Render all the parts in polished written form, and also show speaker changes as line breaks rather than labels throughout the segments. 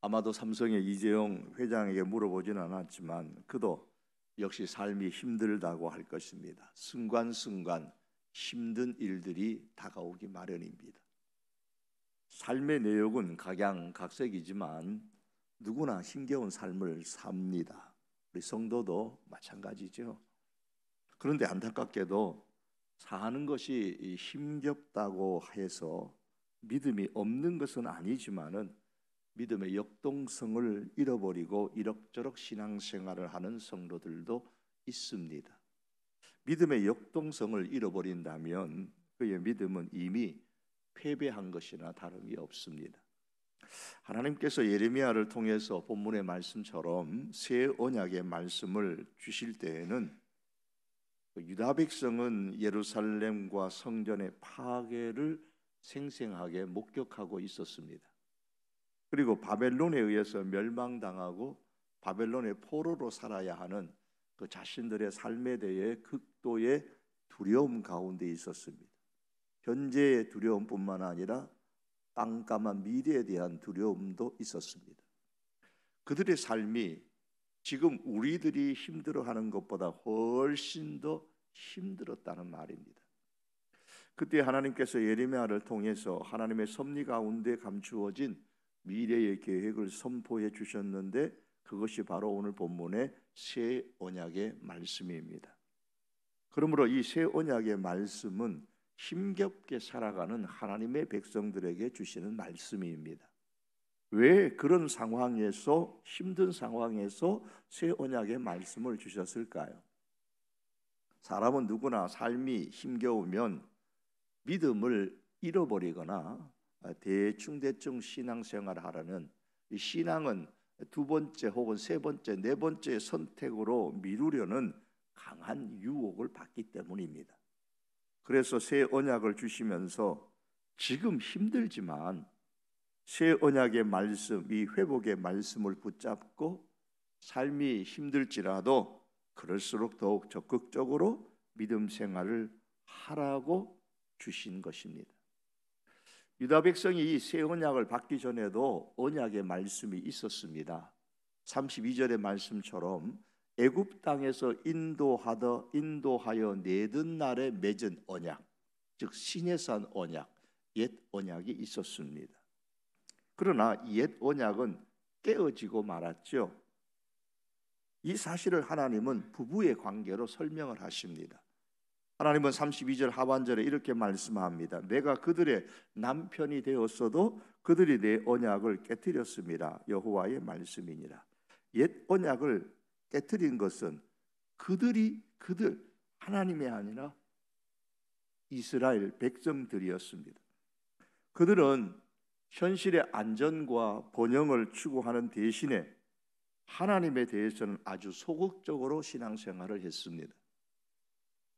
아마도 삼성의 이재용 회장에게 물어보지는 않았지만 그도 역시 삶이 힘들다고 할 것입니다. 순간순간 힘든 일들이 다가오기 마련입니다. 삶의 내용은 각양각색이지만 누구나 힘겨운 삶을 삽니다. 우리 성도도 마찬가지죠. 그런데 안타깝게도 사는 것이 힘겹다고 해서 믿음이 없는 것은 아니지만은 믿음의 역동성을 잃어버리고 이럭저럭 신앙생활을 하는 성도들도 있습니다. 믿음의 역동성을 잃어버린다면 그의 믿음은 이미 패배한 것이나 다름이 없습니다. 하나님께서 예레미야를 통해서 본문의 말씀처럼 새 언약의 말씀을 주실 때에는 유다 백성은 예루살렘과 성전의 파괴를 생생하게 목격하고 있었습니다. 그리고 바벨론에 의해서 멸망당하고 바벨론의 포로로 살아야 하는 그 자신들의 삶에 대해 극도의 두려움 가운데 있었습니다. 현재의 두려움뿐만 아니라 깜깜한 미래에 대한 두려움도 있었습니다. 그들의 삶이 지금 우리들이 힘들어하는 것보다 훨씬 더 힘들었다는 말입니다. 그때 하나님께서 예레미야를 통해서 하나님의 섭리 가운데 감추어진 미래의 계획을 선포해 주셨는데 그것이 바로 오늘 본문의 새 언약의 말씀입니다. 그러므로 이 새 언약의 말씀은 힘겹게 살아가는 하나님의 백성들에게 주시는 말씀입니다. 왜 그런 상황에서 힘든 상황에서 새 언약의 말씀을 주셨을까요? 사람은 누구나 삶이 힘겨우면 믿음을 잃어버리거나 대충 신앙생활을 하려는 이 신앙은 두 번째 혹은 세 번째, 네 번째 선택으로 미루려는 강한 유혹을 받기 때문입니다. 그래서 새 언약을 주시면서 지금 힘들지만 새 언약의 말씀, 이 회복의 말씀을 붙잡고 삶이 힘들지라도 그럴수록 더욱 적극적으로 믿음 생활을 하라고 주신 것입니다. 유다 백성이 이 새 언약을 받기 전에도 언약의 말씀이 있었습니다. 32절의 말씀처럼 애굽 땅에서 인도하여 내던 날에 맺은 언약, 즉 시내산 언약, 옛 언약이 있었습니다. 그러나 옛 언약은 깨어지고 말았죠. 이 사실을 하나님은 부부의 관계로 설명을 하십니다. 하나님은 32절 하반절에 이렇게 말씀합니다. 내가 그들의 남편이 되었어도 그들이 내 언약을 깨뜨렸습니다. 여호와의 말씀이니라. 옛 언약을 깨뜨린 것은 그들 하나님이 아니라 이스라엘 백성들이었습니다. 그들은 현실의 안전과 번영을 추구하는 대신에 하나님에 대해서는 아주 소극적으로 신앙생활을 했습니다.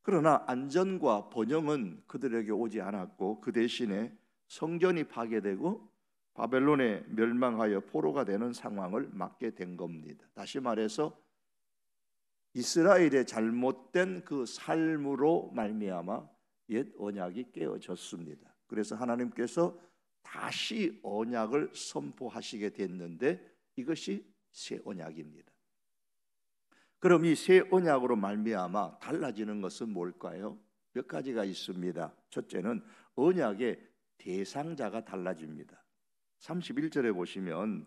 그러나 안전과 번영은 그들에게 오지 않았고 그 대신에 성전이 파괴되고 바벨론에 멸망하여 포로가 되는 상황을 맞게 된 겁니다. 다시 말해서 이스라엘의 잘못된 그 삶으로 말미암아 옛 언약이 깨어졌습니다. 그래서 하나님께서 다시 언약을 선포하시게 됐는데 이것이 새 언약입니다. 그럼 이 새 언약으로 말미암아 달라지는 것은 뭘까요? 몇 가지가 있습니다. 첫째는 언약의 대상자가 달라집니다. 31절에 보시면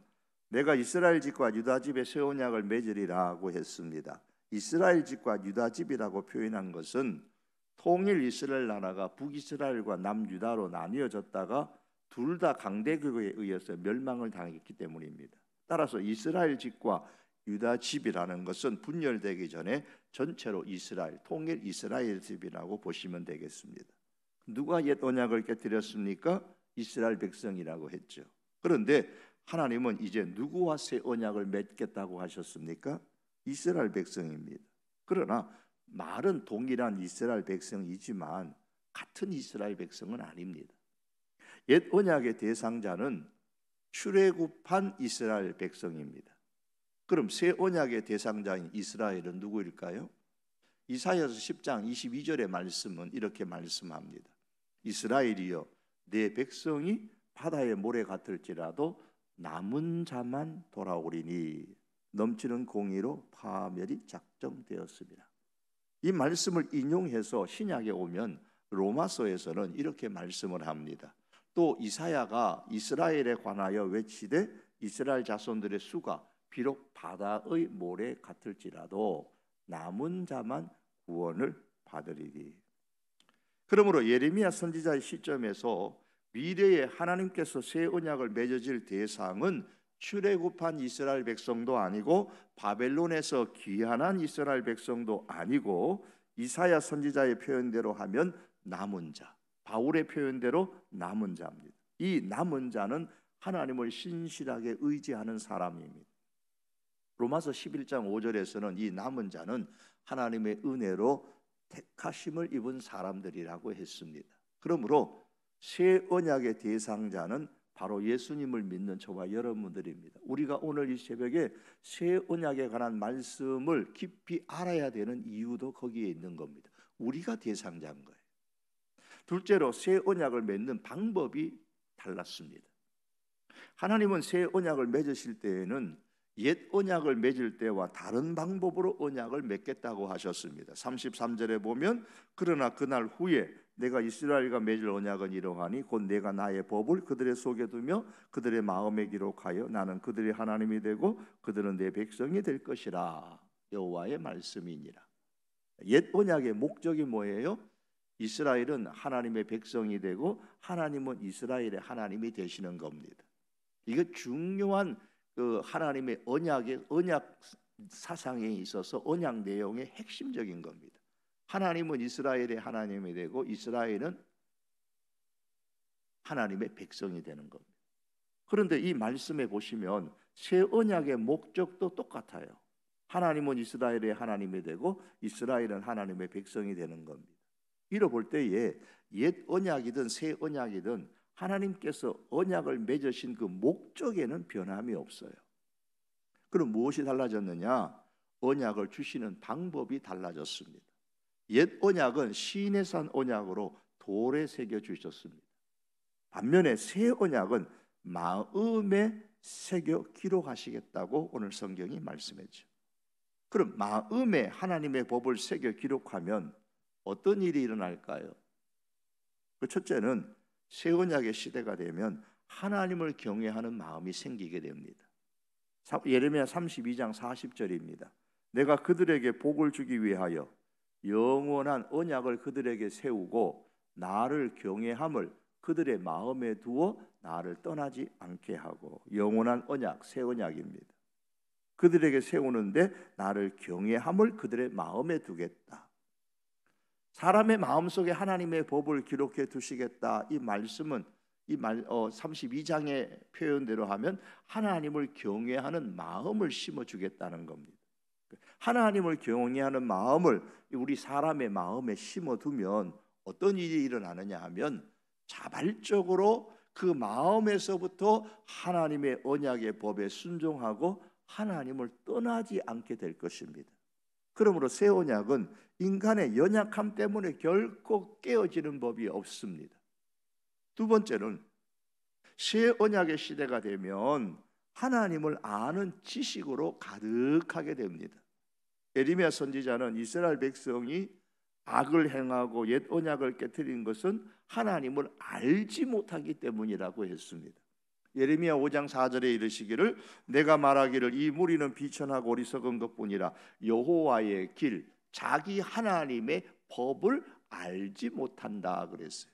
내가 이스라엘 집과 유다 집에 새 언약을 맺으리라고 했습니다. 이스라엘 집과 유다 집이라고 표현한 것은 통일 이스라엘 나라가 북이스라엘과 남유다로 나뉘어졌다가 둘 다 강대국에 의해서 멸망을 당했기 때문입니다. 따라서 이스라엘 집과 유다 집이라는 것은 분열되기 전에 전체로 이스라엘, 통일 이스라엘 집이라고 보시면 되겠습니다. 누가 옛 언약을 깨뜨렸습니까? 이스라엘 백성이라고 했죠. 그런데 하나님은 이제 누구와 새 언약을 맺겠다고 하셨습니까? 이스라엘 백성입니다. 그러나 말은 동일한 이스라엘 백성이지만 같은 이스라엘 백성은 아닙니다. 옛 언약의 대상자는 출애굽한 이스라엘 백성입니다. 그럼 새 언약의 대상자인 이스라엘은 누구일까요? 이사야서 10장 22절의 말씀은 이렇게 말씀합니다. 이스라엘이여 내 백성이 바다의 모래 같을지라도 남은 자만 돌아오리니 넘치는 공의로 파멸이 작정되었습니다. 이 말씀을 인용해서 신약에 오면 로마서에서는 이렇게 말씀을 합니다. 또 이사야가 이스라엘에 관하여 외치되 이스라엘 자손들의 수가 비록 바다의 모래 같을지라도 남은 자만 구원을 받으리니. 그러므로 예레미야 선지자의 시점에서 미래에 하나님께서 새 언약을 맺어질 대상은 출애굽한 이스라엘 백성도 아니고 바벨론에서 귀환한 이스라엘 백성도 아니고 이사야 선지자의 표현대로 하면 남은 자, 바울의 표현대로 남은 자입니다. 이 남은 자는 하나님을 신실하게 의지하는 사람입니다. 로마서 11장 5절에서는 이 남은 자는 하나님의 은혜로 택하심을 입은 사람들이라고 했습니다. 그러므로 새 언약의 대상자는 바로 예수님을 믿는 저와 여러분들입니다. 우리가 오늘 이 새벽에 새 언약에 관한 말씀을 깊이 알아야 되는 이유도 거기에 있는 겁니다. 우리가 대상자인 거예요. 둘째로 새 언약을 맺는 방법이 달랐습니다. 하나님은 새 언약을 맺으실 때에는 옛 언약을 맺을 때와 다른 방법으로 언약을 맺겠다고 하셨습니다. 33절에 보면 그러나 그날 후에 내가 이스라엘과 맺을 언약은 이러하니 곧 내가 나의 법을 그들의 속에 두며 그들의 마음에 기록하여 나는 그들의 하나님이 되고 그들은 내 백성이 될 것이라. 여호와의 말씀이니라. 옛 언약의 목적이 뭐예요? 이스라엘은 하나님의 백성이 되고 하나님은 이스라엘의 하나님이 되시는 겁니다. 이게 중요한 하나님의 언약 사상에 있어서 언약 내용의 핵심적인 겁니다. 하나님은 이스라엘의 하나님이 되고 이스라엘은 하나님의 백성이 되는 겁니다. 그런데 이 말씀에 보시면 새 언약의 목적도 똑같아요. 하나님은 이스라엘의 하나님이 되고 이스라엘은 하나님의 백성이 되는 겁니다. 이로 볼 때에 옛 언약이든 새 언약이든 하나님께서 언약을 맺으신 그 목적에는 변함이 없어요. 그럼 무엇이 달라졌느냐? 언약을 주시는 방법이 달라졌습니다. 옛 언약은 시인의 산 언약으로 돌에 새겨 주셨습니다. 반면에 새 언약은 마음에 새겨 기록하시겠다고 오늘 성경이 말씀했죠. 그럼 마음에 하나님의 법을 새겨 기록하면 어떤 일이 일어날까요? 그 첫째는 새 언약의 시대가 되면 하나님을 경외하는 마음이 생기게 됩니다. 예레미야 32장 40절입니다. 내가 그들에게 복을 주기 위하여 영원한 언약을 그들에게 세우고 나를 경외함을 그들의 마음에 두어 나를 떠나지 않게 하고. 영원한 언약, 새 언약입니다. 그들에게 세우는데 나를 경외함을 그들의 마음에 두겠다. 사람의 마음속에 하나님의 법을 기록해 두시겠다. 이 말씀은 32장의 표현대로 하면 하나님을 경외하는 마음을 심어주겠다는 겁니다. 하나님을 경외하는 마음을 우리 사람의 마음에 심어두면 어떤 일이 일어나느냐 하면 자발적으로 그 마음에서부터 하나님의 언약의 법에 순종하고 하나님을 떠나지 않게 될 것입니다. 그러므로 새 언약은 인간의 연약함 때문에 결코 깨어지는 법이 없습니다. 두 번째는 새 언약의 시대가 되면 하나님을 아는 지식으로 가득하게 됩니다. 예레미야 선지자는 이스라엘 백성이 악을 행하고 옛 언약을 깨뜨린 것은 하나님을 알지 못하기 때문이라고 했습니다. 예레미야 5장 4절에 이르시기를 내가 말하기를 이 무리는 비천하고 어리석은 것뿐이라 여호와의 길 자기 하나님의 법을 알지 못한다 그랬어요.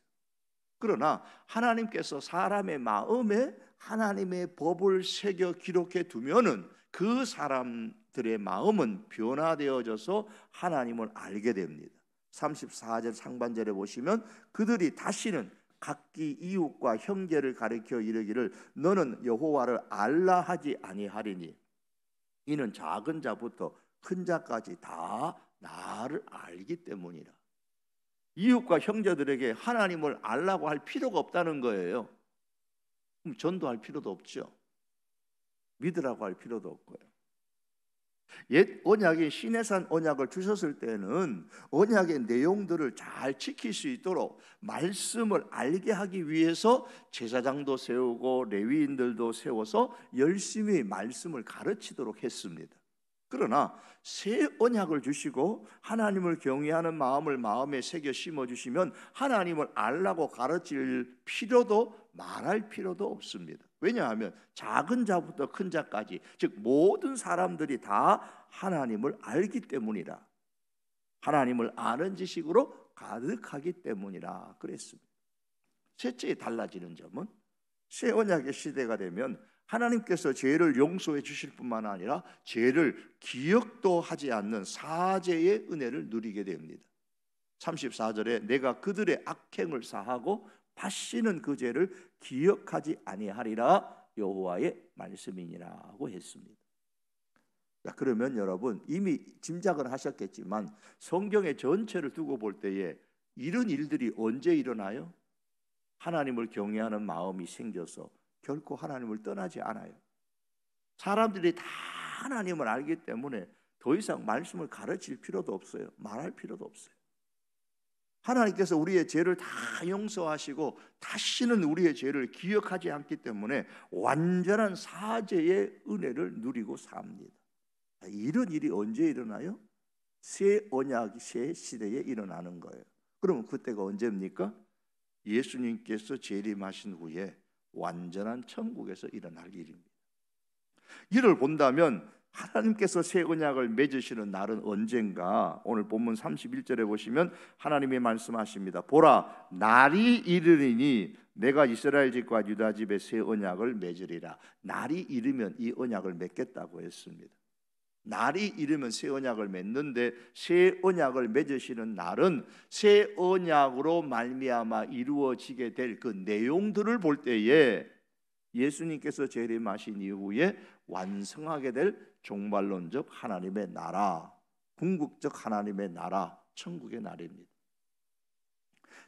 그러나 하나님께서 사람의 마음에 하나님의 법을 새겨 기록해 두면은 그 사람들의 마음은 변화되어져서 하나님을 알게 됩니다. 34절 상반절에 보시면 그들이 다시는 각기 이웃과 형제를 가리켜 이르기를 너는 여호와를 알라 하지 아니하리니 이는 작은 자부터 큰 자까지 다 나를 알기 때문이라. 이웃과 형제들에게 하나님을 알라고 할 필요가 없다는 거예요. 그럼 전도할 필요도 없죠. 믿으라고 할 필요도 없고요. 옛 언약인 시내산 언약을 주셨을 때는 언약의 내용들을 잘 지킬 수 있도록 말씀을 알게 하기 위해서 제사장도 세우고 레위인들도 세워서 열심히 말씀을 가르치도록 했습니다. 그러나 새 언약을 주시고 하나님을 경외하는 마음을 마음에 새겨 심어주시면 하나님을 알라고 가르칠 필요도 말할 필요도 없습니다. 왜냐하면 작은 자부터 큰 자까지, 즉 모든 사람들이 다 하나님을 알기 때문이라, 하나님을 아는 지식으로 가득하기 때문이라 그랬습니다. 셋째, 달라지는 점은 새 언약의 시대가 되면 하나님께서 죄를 용서해 주실 뿐만 아니라 죄를 기억도 하지 않는 사죄의 은혜를 누리게 됩니다. 34절에 내가 그들의 악행을 사하고 다시는 그 죄를 기억하지 아니하리라 여호와의 말씀이니라고 했습니다. 자, 그러면 여러분 이미 짐작을 하셨겠지만 성경의 전체를 두고 볼 때에 이런 일들이 언제 일어나요? 하나님을 경외하는 마음이 생겨서 결코 하나님을 떠나지 않아요. 사람들이 다 하나님을 알기 때문에 더 이상 말씀을 가르칠 필요도 없어요. 말할 필요도 없어요. 하나님께서 우리의 죄를 다 용서하시고 다시는 우리의 죄를 기억하지 않기 때문에 완전한 사죄의 은혜를 누리고 삽니다. 이런 일이 언제 일어나요? 새 언약, 새 시대에 일어나는 거예요. 그러면 그때가 언제입니까? 예수님께서 재림하신 후에 완전한 천국에서 일어날 일입니다. 이를 본다면 하나님께서 새 언약을 맺으시는 날은 언젠가? 오늘 본문 31절에 보시면 하나님이 말씀하십니다. 보라, 날이 이르리니 내가 이스라엘 집과 유다 집에 새 언약을 맺으리라. 날이 이르면 이 언약을 맺겠다고 했습니다. 날이 이르면 새 언약을 맺는데 새 언약을 맺으시는 날은 새 언약으로 말미암아 이루어지게 될 그 내용들을 볼 때에 예수님께서 재림하신 이후에 완성하게 될 종말론적 하나님의 나라, 궁극적 하나님의 나라, 천국의 날입니다.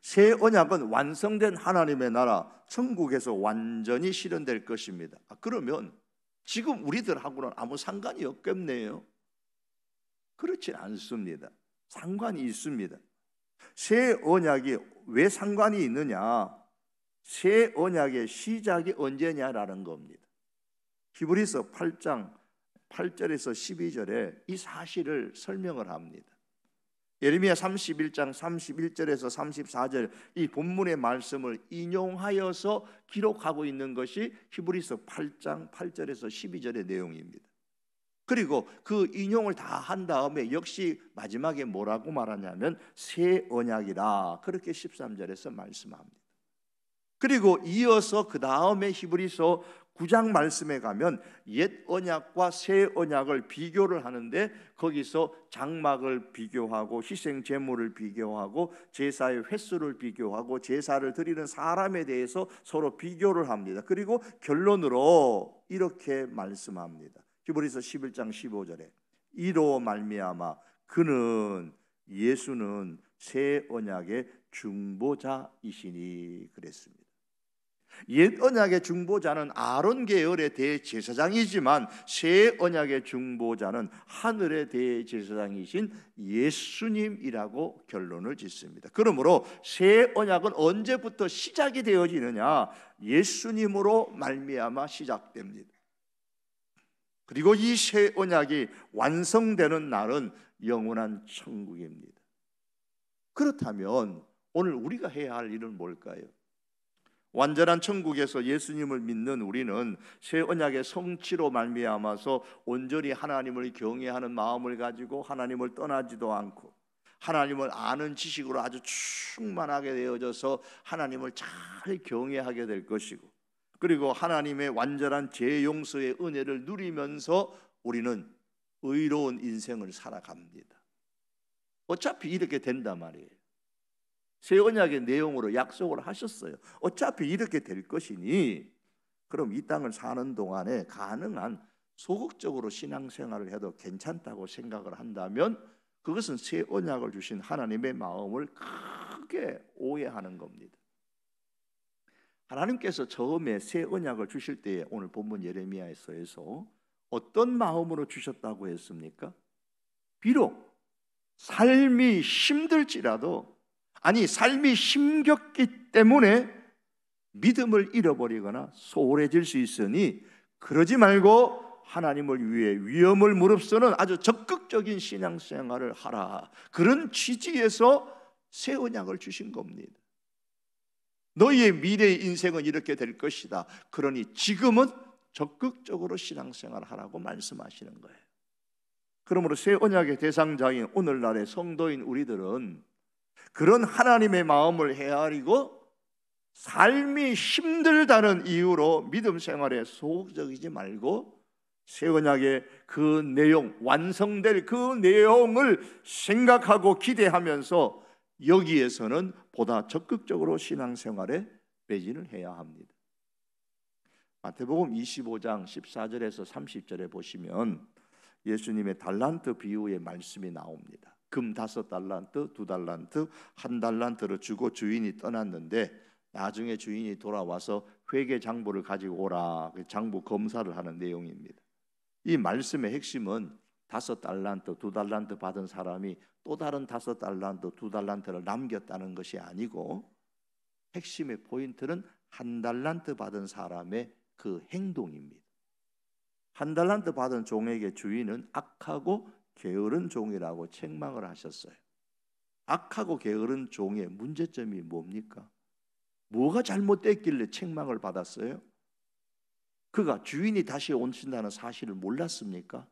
새 언약은 완성된 하나님의 나라, 천국에서 완전히 실현될 것입니다. 그러면 지금 우리들하고는 아무 상관이 없겠네요. 그렇지 않습니다. 상관이 있습니다. 새 언약이 왜 상관이 있느냐? 새 언약의 시작이 언제냐라는 겁니다. 히브리서 8장 8절에서 12절에 이 사실을 설명을 합니다. 예레미야 31장 31절에서 34절 이 본문의 말씀을 인용하여서 기록하고 있는 것이 히브리서 8장 8절에서 12절의 내용입니다. 그리고 그 인용을 다 한 다음에 역시 마지막에 뭐라고 말하냐면 새 언약이라 그렇게 13절에서 말씀합니다. 그리고 이어서 그 다음에 히브리서 9장 말씀에 가면 옛 언약과 새 언약을 비교를 하는데 거기서 장막을 비교하고 희생 제물을 비교하고 제사의 횟수를 비교하고 제사를 드리는 사람에 대해서 서로 비교를 합니다. 그리고 결론으로 이렇게 말씀합니다. 히브리서 11장 15절에 이로 말미암아 그는 예수는 새 언약의 중보자이시니 그랬습니다. 옛 언약의 중보자는 아론 계열의 대제사장이지만 새 언약의 중보자는 하늘의 대제사장이신 예수님이라고 결론을 짓습니다. 그러므로 새 언약은 언제부터 시작이 되어지느냐? 예수님으로 말미암아 시작됩니다. 그리고 이 새 언약이 완성되는 날은 영원한 천국입니다. 그렇다면 오늘 우리가 해야 할 일은 뭘까요? 완전한 천국에서 예수님을 믿는 우리는 새 언약의 성취로 말미암아서 온전히 하나님을 경외하는 마음을 가지고 하나님을 떠나지도 않고 하나님을 아는 지식으로 아주 충만하게 되어져서 하나님을 잘 경외하게 될 것이고, 그리고 하나님의 완전한 죄 용서의 은혜를 누리면서 우리는 의로운 인생을 살아갑니다. 어차피 이렇게 된단 말이에요. 새 언약의 내용으로 약속을 하셨어요. 어차피 이렇게 될 것이니 그럼 이 땅을 사는 동안에 가능한 소극적으로 신앙생활을 해도 괜찮다고 생각을 한다면 그것은 새 언약을 주신 하나님의 마음을 크게 오해하는 겁니다. 하나님께서 처음에 새 언약을 주실 때에 오늘 본문 예레미야서에서 어떤 마음으로 주셨다고 했습니까? 비록 삶이 힘들지라도, 아니 삶이 힘겹기 때문에 믿음을 잃어버리거나 소홀해질 수 있으니 그러지 말고 하나님을 위해 위험을 무릅쓰는 아주 적극적인 신앙생활을 하라. 그런 취지에서 새 언약을 주신 겁니다. 너희의 미래의 인생은 이렇게 될 것이다. 그러니 지금은 적극적으로 신앙생활을 하라고 말씀하시는 거예요. 그러므로 새 언약의 대상자인 오늘날의 성도인 우리들은 그런 하나님의 마음을 헤아리고 삶이 힘들다는 이유로 믿음 생활에 소극적이지 말고 새 언약의 그 내용, 완성될 그 내용을 생각하고 기대하면서 여기에서는 보다 적극적으로 신앙생활에 매진을 해야 합니다. 마태복음 25장 14절에서 30절에 보시면 예수님의 달란트 비유의 말씀이 나옵니다. 금 5달란트, 2달란트, 1달란트를 주고 주인이 떠났는데 나중에 주인이 돌아와서 회계 장부를 가지고 오라, 장부 검사를 하는 내용입니다. 이 말씀의 핵심은 5달란트, 2달란트 받은 사람이 또 다른 5달란트, 2달란트를 남겼다는 것이 아니고 핵심의 포인트는 1달란트 받은 사람의 그 행동입니다. 1달란트 받은 종에게 주인은 악하고 게으른 종이라고 책망을 하셨어요. 악하고 게으른 종의 문제점이 뭡니까? 뭐가 잘못됐길래 책망을 받았어요? 그가 주인이 다시 오신다는 사실을 몰랐습니까?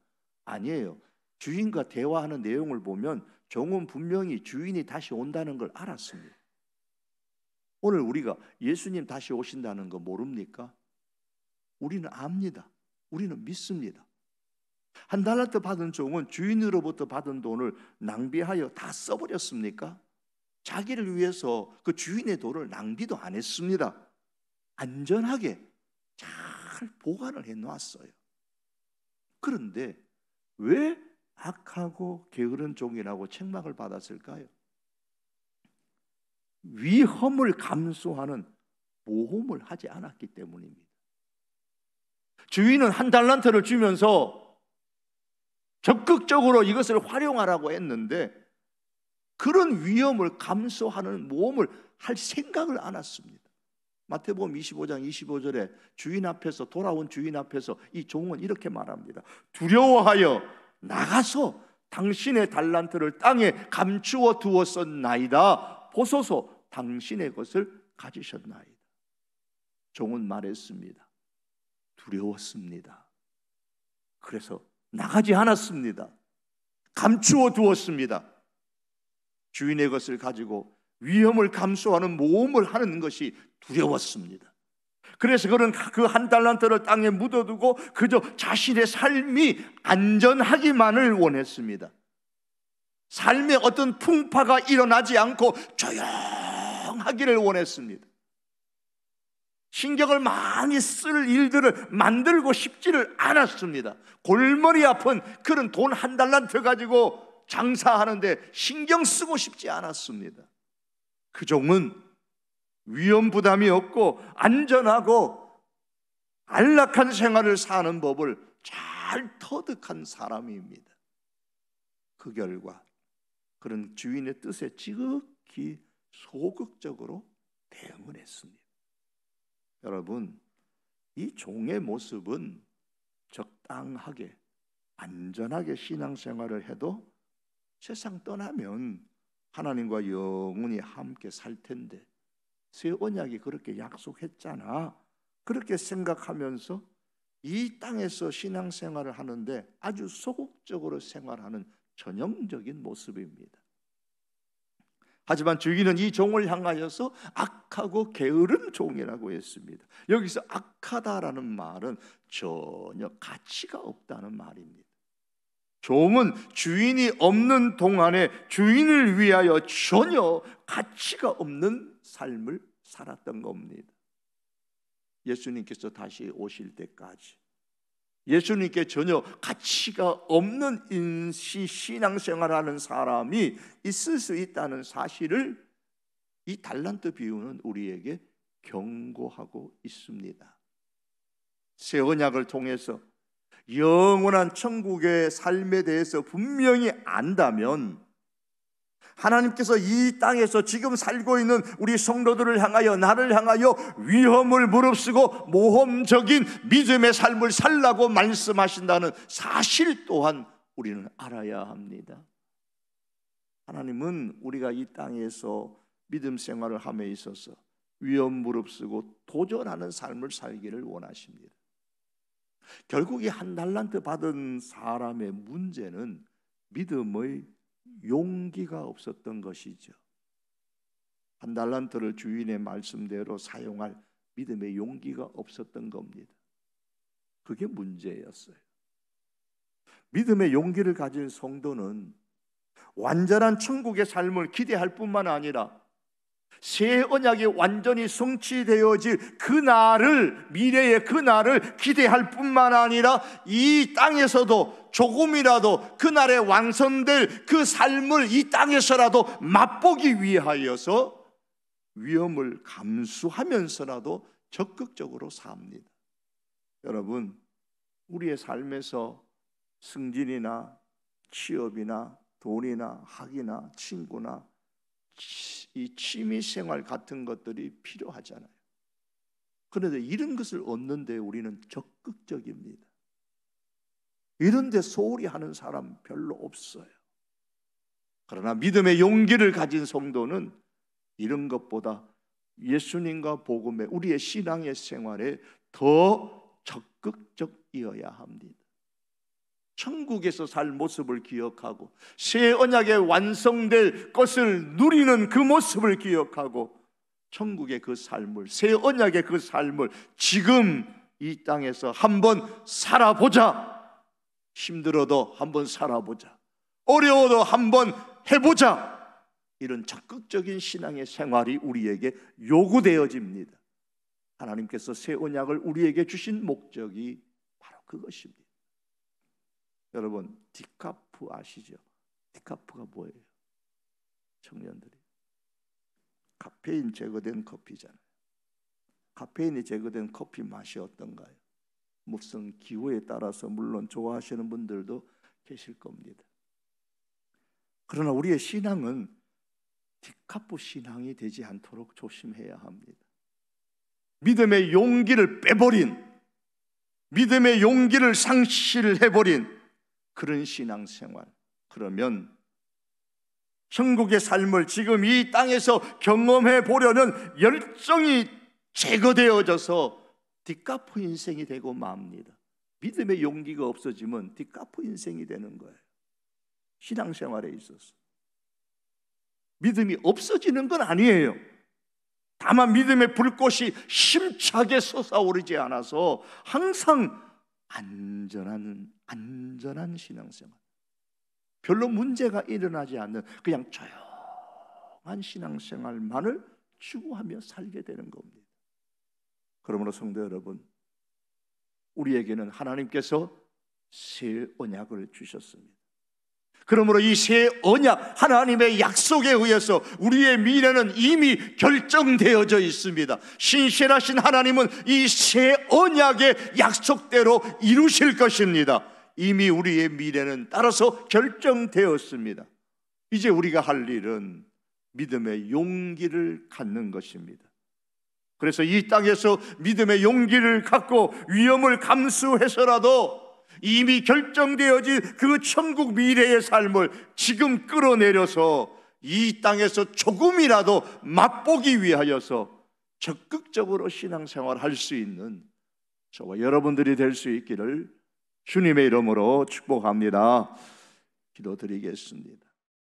아니에요. 주인과 대화하는 내용을 보면 종은 분명히 주인이 다시 온다는 걸 알았습니다. 오늘 우리가 예수님 다시 오신다는 거 모릅니까? 우리는 압니다. 우리는 믿습니다. 1달란트 받은 종은 주인으로부터 받은 돈을 낭비하여 다 써버렸습니까? 자기를 위해서 그 주인의 돈을 낭비도 안 했습니다. 안전하게 잘 보관을 해놓았어요. 그런데 왜 악하고 게으른 종이라고 책망을 받았을까요? 위험을 감수하는 모험을 하지 않았기 때문입니다. 주인은 1달란트를 주면서 적극적으로 이것을 활용하라고 했는데 그런 위험을 감수하는 모험을 할 생각을 안 했습니다. 마태복음 25장 25절에 주인 앞에서, 돌아온 주인 앞에서 이 종은 이렇게 말합니다. 두려워하여 나가서 당신의 달란트를 땅에 감추어 두었었나이다. 보소서, 당신의 것을 가지셨나이다. 종은 말했습니다. 두려웠습니다. 그래서 나가지 않았습니다. 감추어 두었습니다. 주인의 것을 가지고 위험을 감수하는 모험을 하는 것이 두려웠습니다. 그래서 그는 그 1달란트를 땅에 묻어두고 그저 자신의 삶이 안전하기만을 원했습니다. 삶에 어떤 풍파가 일어나지 않고 조용하기를 원했습니다. 신경을 많이 쓸 일들을 만들고 싶지를 않았습니다. 골머리 아픈 그런 돈 1달란트 가지고 장사하는데 신경 쓰고 싶지 않았습니다. 그 종은 위험 부담이 없고 안전하고 안락한 생활을 사는 법을 잘 터득한 사람입니다. 그 결과 그런 주인의 뜻에 지극히 소극적으로 대응을 했습니다. 여러분, 이 종의 모습은 적당하게 안전하게 신앙생활을 해도 세상 떠나면 하나님과 영원히 함께 살 텐데 새 언약이 그렇게 약속했잖아. 그렇게 생각하면서 이 땅에서 신앙생활을 하는데 아주 소극적으로 생활하는 전형적인 모습입니다. 하지만 주인은 이 종을 향하여서 악하고 게으른 종이라고 했습니다. 여기서 악하다라는 말은 전혀 가치가 없다는 말입니다. 종은 주인이 없는 동안에 주인을 위하여 전혀 가치가 없는 삶을 살았던 겁니다. 예수님께서 다시 오실 때까지 예수님께 전혀 가치가 없는 신앙생활하는 사람이 있을 수 있다는 사실을 이 달란트 비유는 우리에게 경고하고 있습니다. 새 언약을 통해서 영원한 천국의 삶에 대해서 분명히 안다면 하나님께서 이 땅에서 지금 살고 있는 우리 성도들을 향하여, 나를 향하여 위험을 무릅쓰고 모험적인 믿음의 삶을 살라고 말씀하신다는 사실 또한 우리는 알아야 합니다. 하나님은 우리가 이 땅에서 믿음 생활을 함에 있어서 위험 무릅쓰고 도전하는 삶을 살기를 원하십니다. 결국 이 한 달란트 받은 사람의 문제는 믿음의 용기가 없었던 것이죠. 한 달란트를 주인의 말씀대로 사용할 믿음의 용기가 없었던 겁니다. 그게 문제였어요. 믿음의 용기를 가진 성도는 완전한 천국의 삶을 기대할 뿐만 아니라 새 언약이 완전히 성취되어질 그날을, 미래의 그날을 기대할 뿐만 아니라 이 땅에서도 조금이라도 그날에 완성될 그 삶을 이 땅에서라도 맛보기 위하여서 위험을 감수하면서라도 적극적으로 삽니다. 여러분, 우리의 삶에서 승진이나 취업이나 돈이나 학이나 친구나 이 취미생활 같은 것들이 필요하잖아요. 그런데 이런 것을 얻는데 우리는 적극적입니다. 이런 데 소홀히 하는 사람 별로 없어요. 그러나 믿음의 용기를 가진 성도는 이런 것보다 예수님과 복음에, 우리의 신앙의 생활에 더 적극적이어야 합니다. 천국에서 살 모습을 기억하고 새 언약에 완성될 것을 누리는 그 모습을 기억하고 천국의 그 삶을, 새 언약의 그 삶을 지금 이 땅에서 한번 살아보자. 힘들어도 한번 살아보자. 어려워도 한번 해보자. 이런 적극적인 신앙의 생활이 우리에게 요구되어집니다. 하나님께서 새 언약을 우리에게 주신 목적이 바로 그것입니다. 여러분, 디카프 아시죠? 디카프가 뭐예요? 청년들이 카페인 제거된 커피잖아요. 카페인이 제거된 커피 맛이 어떤가요? 무슨 기호에 따라서 물론 좋아하시는 분들도 계실 겁니다. 그러나 우리의 신앙은 디카프 신앙이 되지 않도록 조심해야 합니다. 믿음의 용기를 빼버린, 믿음의 용기를 상실해버린 그런 신앙생활, 그러면 천국의 삶을 지금 이 땅에서 경험해 보려는 열정이 제거되어져서 디카프 인생이 되고 맙니다. 믿음의 용기가 없어지면 디카프 인생이 되는 거예요. 신앙생활에 있어서 믿음이 없어지는 건 아니에요. 다만 믿음의 불꽃이 힘차게 솟아오르지 않아서 항상 안전한 신앙생활, 별로 문제가 일어나지 않는 그냥 조용한 신앙생활만을 추구하며 살게 되는 겁니다. 그러므로 성도 여러분, 우리에게는 하나님께서 새 언약을 주셨습니다. 그러므로 이 새 언약, 하나님의 약속에 의해서 우리의 미래는 이미 결정되어져 있습니다. 신실하신 하나님은 이 새 언약의 약속대로 이루실 것입니다. 이미 우리의 미래는 따라서 결정되었습니다. 이제 우리가 할 일은 믿음의 용기를 갖는 것입니다. 그래서 이 땅에서 믿음의 용기를 갖고 위험을 감수해서라도 이미 결정되어진 그 천국 미래의 삶을 지금 끌어내려서 이 땅에서 조금이라도 맛보기 위하여서 적극적으로 신앙생활할 수 있는 저와 여러분들이 될 수 있기를 주님의 이름으로 축복합니다. 기도드리겠습니다.